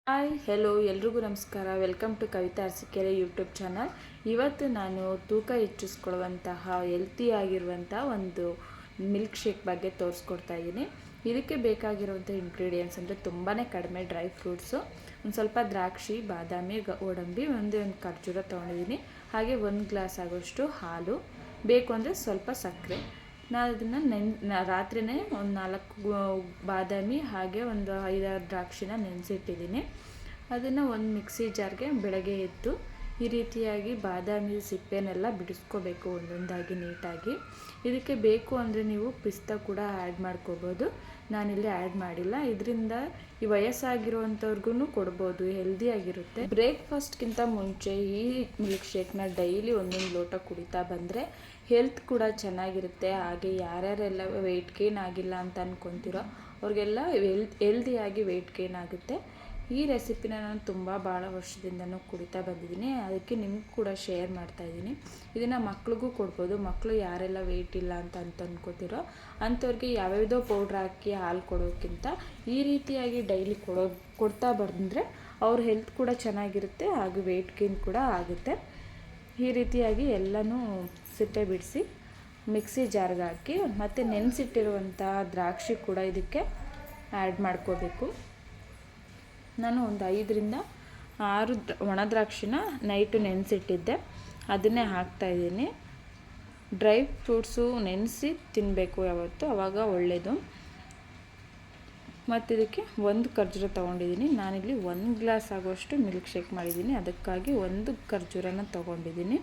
Hi hello ಎಲ್ರಿಗೂ ನಮಸ್ಕಾರ. Welcome to Kavita Arsikere YouTube channel. ಇವತ್ತು ನಾನು ತೂಕ ಹೆಚ್ಚಿಸ್ಕೊಳ್ಳುವಂತಹ ಹೆಲ್ತಿ ಆಗಿರುವಂಥ ಒಂದು ಮಿಲ್ಕ್ ಶೇಕ್ ಬಗ್ಗೆ ತೋರಿಸ್ಕೊಡ್ತಾ ಇದ್ದೀನಿ. ಇದಕ್ಕೆ ಬೇಕಾಗಿರುವಂಥ ಇಂಗ್ರೀಡಿಯೆಂಟ್ಸ್ ಅಂದರೆ ತುಂಬಾ ಕಡಿಮೆ ಡ್ರೈ ಫ್ರೂಟ್ಸು, ಒಂದು ಸ್ವಲ್ಪ ದ್ರಾಕ್ಷಿ, ಬಾದಾಮಿ, ಗೋಡಂಬಿ, ಒಂದು ಖರ್ಜೂರ ತೊಗೊಂಡಿದ್ದೀನಿ. ಹಾಗೆ 1 ಗ್ಲಾಸ್ ಆಗೋಷ್ಟು ಹಾಲು, ಬೇಕು ಅಂದರೆ ಸ್ವಲ್ಪ ಸಕ್ಕರೆ. ನಾನು ಅದನ್ನು ರಾತ್ರಿಯೇ ಒಂದು 4 ಬಾದಾಮಿ ಹಾಗೆ ಒಂದು 5-6 ದ್ರಾಕ್ಷಿನ ನೆನೆಸಿಟ್ಟಿದ್ದೀನಿ. ಅದನ್ನು ಒಂದು ಮಿಕ್ಸಿ ಜಾರ್ಗೆ ಬೆಳಗ್ಗೆ ಎದ್ದು ಈ ರೀತಿಯಾಗಿ ಬಾದಾಮಿ ಸಿಪ್ಪೆನೆಲ್ಲ ಬಿಡಿಸ್ಕೋಬೇಕು ಒಂದೊಂದಾಗಿ ನೀಟಾಗಿ. ಇದಕ್ಕೆ ಬೇಕು ಅಂದರೆ ನೀವು ಪಿಸ್ತಾ ಕೂಡ ಆ್ಯಡ್ ಮಾಡ್ಕೋಬೋದು. ನಾನಿಲ್ಲಿ ಆ್ಯಡ್ ಮಾಡಿಲ್ಲ. ಇದರಿಂದ ಈ ವಯಸ್ಸಾಗಿರುವಂಥವ್ರಿಗೂ ಕೊಡ್ಬೋದು, ಹೆಲ್ದಿಯಾಗಿರುತ್ತೆ. ಬ್ರೇಕ್ಫಾಸ್ಟ್ಗಿಂತ ಮುಂಚೆ ಈ ಮಿಲ್ಕ್ ಶೇಕ್ನ ಡೈಲಿ ಒಂದೊಂದು ಲೋಟ ಕುಡಿತಾ ಬಂದರೆ ಹೆಲ್ತ್ ಕೂಡ ಚೆನ್ನಾಗಿರುತ್ತೆ. ಹಾಗೆ ಯಾರ್ಯಾರೆಲ್ಲ ವೆಯ್ಟ್ ಗೇನ್ ಆಗಿಲ್ಲ ಅಂತ ಅಂದ್ಕೊತಿರೋ ಅವ್ರಿಗೆಲ್ಲ ಹೆಲ್ದಿಯಾಗಿ ವೆಯ್ಟ್ ಗೇನ್ ಆಗುತ್ತೆ. ಈ ರೆಸಿಪಿನ ನಾನು ಭಾಳ ವರ್ಷದಿಂದನೂ ಕುಡಿತಾ ಬಂದಿದ್ದೀನಿ, ಅದಕ್ಕೆ ನಿಮ್ಗೆ ಕೂಡ ಶೇರ್ ಮಾಡ್ತಾಯಿದ್ದೀನಿ. ಇದನ್ನು ಮಕ್ಳಿಗೂ ಕೊಡ್ಬೋದು. ಮಕ್ಕಳು ಯಾರೆಲ್ಲ ವೆಯ್ಟ್ ಇಲ್ಲ ಅಂತ ಅಂದ್ಕೋತಿರೋ ಅಂಥವ್ರಿಗೆ ಯಾವ್ಯಾವುದೋ ಪೌಡ್ರ್ ಹಾಕಿ ಹಾಲು ಕೊಡೋಕ್ಕಿಂತ ಈ ರೀತಿಯಾಗಿ ಡೈಲಿ ಕೊಡ್ತಾ ಬಂದರೆ ಅವ್ರ ಹೆಲ್ತ್ ಕೂಡ ಚೆನ್ನಾಗಿರುತ್ತೆ, ಹಾಗೂ ವೆಯ್ಟ್ ಗೇನ್ ಕೂಡ ಆಗುತ್ತೆ. ಈ ರೀತಿಯಾಗಿ ಎಲ್ಲನೂ ಸಿಪ್ಪೆ ಬಿಡಿಸಿ ಮಿಕ್ಸಿ ಜಾರ್ಗೆ ಹಾಕಿ ಮತ್ತು ನೆನೆಸಿಟ್ಟಿರುವಂಥ ದ್ರಾಕ್ಷಿ ಕೂಡ ಇದಕ್ಕೆ ಆ್ಯಡ್ ಮಾಡ್ಕೋಬೇಕು. ನಾನು ಒಂದು 5-6 ಒಣ ದ್ರಾಕ್ಷಿನ ನೈಟು ನೆನೆಸಿಟ್ಟಿದ್ದೆ, ಅದನ್ನೇ ಹಾಕ್ತಾಯಿದ್ದೀನಿ. ಡ್ರೈ ಫ್ರೂಟ್ಸು ನೆನೆಸಿ ತಿನ್ನಬೇಕು ಯಾವತ್ತು, ಆವಾಗ ಒಳ್ಳೆಯದು. ಮತ್ತು ಇದಕ್ಕೆ 1 ಖರ್ಜೂರ ತೊಗೊಂಡಿದ್ದೀನಿ. ನಾನಿಲ್ಲಿ 1 ಗ್ಲಾಸ್ ಆಗೋಷ್ಟು ಮಿಲ್ಕ್ ಶೇಕ್ ಮಾಡಿದ್ದೀನಿ, ಅದಕ್ಕಾಗಿ 1 ಖರ್ಜೂರನ ತೊಗೊಂಡಿದ್ದೀನಿ.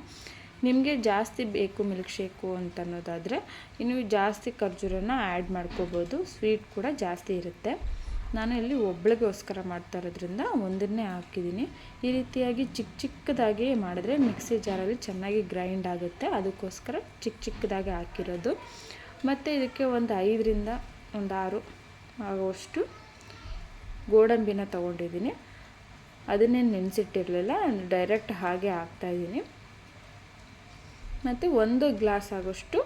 ನಿಮಗೆ ಜಾಸ್ತಿ ಬೇಕು ಮಿಲ್ಕ್ ಶೇಕು ಅಂತ ಅನ್ನೋದಾದರೆ ಇನ್ನು ಜಾಸ್ತಿ ಖರ್ಜೂರನ ಆ್ಯಡ್ ಮಾಡ್ಕೋಬೋದು, ಸ್ವೀಟ್ ಕೂಡ ಜಾಸ್ತಿ ಇರುತ್ತೆ. ನಾನು ಇಲ್ಲಿ ಒಬ್ಳಿಗೋಸ್ಕರ ಮಾಡ್ತಾ ಇರೋದ್ರಿಂದ ಒಂದನ್ನೇ ಹಾಕಿದ್ದೀನಿ. ಈ ರೀತಿಯಾಗಿ ಚಿಕ್ಕದಾಗಿ ಮಾಡಿದ್ರೆ ಮಿಕ್ಸಿ ಜಾರಲ್ಲಿ ಚೆನ್ನಾಗಿ ಗ್ರೈಂಡ್ ಆಗುತ್ತೆ, ಅದಕ್ಕೋಸ್ಕರ ಚಿಕ್ಕದಾಗಿ ಹಾಕಿರೋದು. ಮತ್ತು ಇದಕ್ಕೆ ಒಂದು 5-6 ಆಗುವಷ್ಟು ಗೋಡಂಬಿನ ತೊಗೊಂಡಿದ್ದೀನಿ. ಅದನ್ನೇ ನೆನೆಸಿಟ್ಟಿರಲಿಲ್ಲ, ಡೈರೆಕ್ಟ್ ಹಾಗೆ ಹಾಕ್ತಾಯಿದ್ದೀನಿ. ಮತ್ತು 1 ಗ್ಲಾಸ್ ಆಗೋಷ್ಟು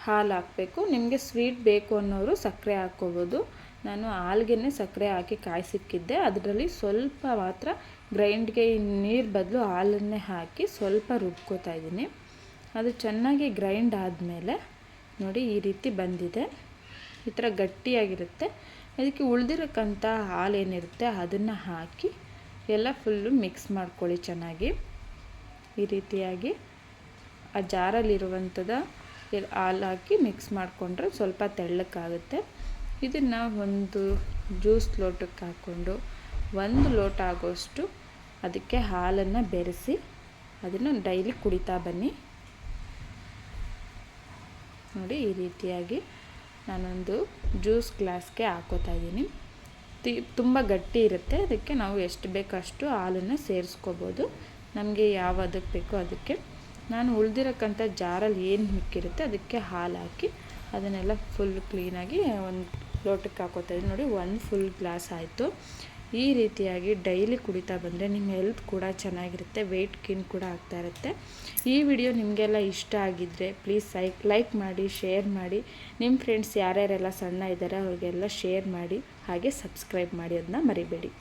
ಹಾಲು ಹಾಕಬೇಕು. ನಿಮಗೆ ಸ್ವೀಟ್ ಬೇಕು ಅನ್ನೋರು ಸಕ್ಕರೆ ಹಾಕ್ಕೋಬೋದು. ನಾನು ಹಾಲ್ಗೆ ಸಕ್ಕರೆ ಹಾಕಿ ಕಾಯಿಸಿಕ್ಕಿದ್ದೆ, ಅದರಲ್ಲಿ ಸ್ವಲ್ಪ ಮಾತ್ರ ಗ್ರೈಂಡ್ಗೆ ನೀರು ಬದಲು ಹಾಲನ್ನೇ ಹಾಕಿ ಸ್ವಲ್ಪ ರುಬ್ಕೋತಾ ಇದ್ದೀನಿ. ಅದು ಚೆನ್ನಾಗಿ ಗ್ರೈಂಡ್ ಆದಮೇಲೆ ನೋಡಿ ಈ ರೀತಿ ಬಂದಿದೆ, ಈ ಥರ ಗಟ್ಟಿಯಾಗಿರುತ್ತೆ. ಅದಕ್ಕೆ ಉಳಿದಿರೋಕ್ಕಂಥ ಹಾಲು ಏನಿರುತ್ತೆ ಅದನ್ನು ಹಾಕಿ ಎಲ್ಲ ಫುಲ್ಲು ಮಿಕ್ಸ್ ಮಾಡ್ಕೊಳ್ಳಿ ಚೆನ್ನಾಗಿ. ಈ ರೀತಿಯಾಗಿ ಆ ಜಾರಲ್ಲಿರುವಂಥದ್ದು ಹಾಲು ಹಾಕಿ ಮಿಕ್ಸ್ ಮಾಡಿಕೊಂಡ್ರೆ ಸ್ವಲ್ಪ ತೆಳ್ಳಕ್ಕಾಗುತ್ತೆ. ಇದನ್ನು ಒಂದು ಜ್ಯೂಸ್ ಲೋಟಕ್ಕೆ ಹಾಕ್ಕೊಂಡು 1 ಲೋಟ ಆಗೋಷ್ಟು ಅದಕ್ಕೆ ಹಾಲನ್ನು ಬೆರೆಸಿ ಅದನ್ನು ಡೈಲಿ ಕುಡಿತಾ ಬನ್ನಿ. ನೋಡಿ ಈ ರೀತಿಯಾಗಿ ನಾನೊಂದು ಜ್ಯೂಸ್ ಗ್ಲಾಸ್ಗೆ ಹಾಕೋತಾ ಇದ್ದೀನಿ. ತುಂಬ ಗಟ್ಟಿ ಇರುತ್ತೆ, ಅದಕ್ಕೆ ನಾವು ಎಷ್ಟು ಬೇಕೋ ಅಷ್ಟು ಹಾಲನ್ನು ಸೇರಿಸ್ಕೋಬೋದು, ನಮಗೆ ಅದಕ್ಕೆ ಬೇಕೋ ಅದಕ್ಕೆ. ನಾನು ಉಳಿದಿರೋಕ್ಕಂಥ ಜಾರಲ್ಲಿ ಏನು ಮಿಕ್ಕಿರುತ್ತೆ ಅದಕ್ಕೆ ಹಾಲು ಹಾಕಿ ಅದನ್ನೆಲ್ಲ ಫುಲ್ ಕ್ಲೀನಾಗಿ ಒಂದು ಲೋಟಕ್ಕೆ ಹಾಕೋತಾ ಇದ್ದೀನಿ. ನೋಡಿ 1 ಫುಲ್ ಗ್ಲಾಸ್ ಆಯಿತು. ಈ ರೀತಿಯಾಗಿ ಡೈಲಿ ಕುಡಿತಾ ಬಂದರೆ ನಿಮ್ಮ ಹೆಲ್ತ್ ಕೂಡ ಚೆನ್ನಾಗಿರುತ್ತೆ, ವೆಯ್ಟ್ ಗೇನ್ ಕೂಡ ಆಗ್ತಾ ಇರುತ್ತೆ. ಈ ವಿಡಿಯೋ ನಿಮಗೆಲ್ಲ ಇಷ್ಟ ಆಗಿದ್ದರೆ ಪ್ಲೀಸ್ ಲೈಕ್ ಮಾಡಿ, ಶೇರ್ ಮಾಡಿ. ನಿಮ್ಮ ಫ್ರೆಂಡ್ಸ್ ಯಾರ್ಯಾರೆಲ್ಲ ಸಣ್ಣ ಇದ್ದಾರೆ ಅವ್ರಿಗೆಲ್ಲ ಶೇರ್ ಮಾಡಿ, ಹಾಗೆ ಸಬ್ಸ್ಕ್ರೈಬ್ ಮಾಡಿ, ಅದನ್ನ ಮರಿಬೇಡಿ.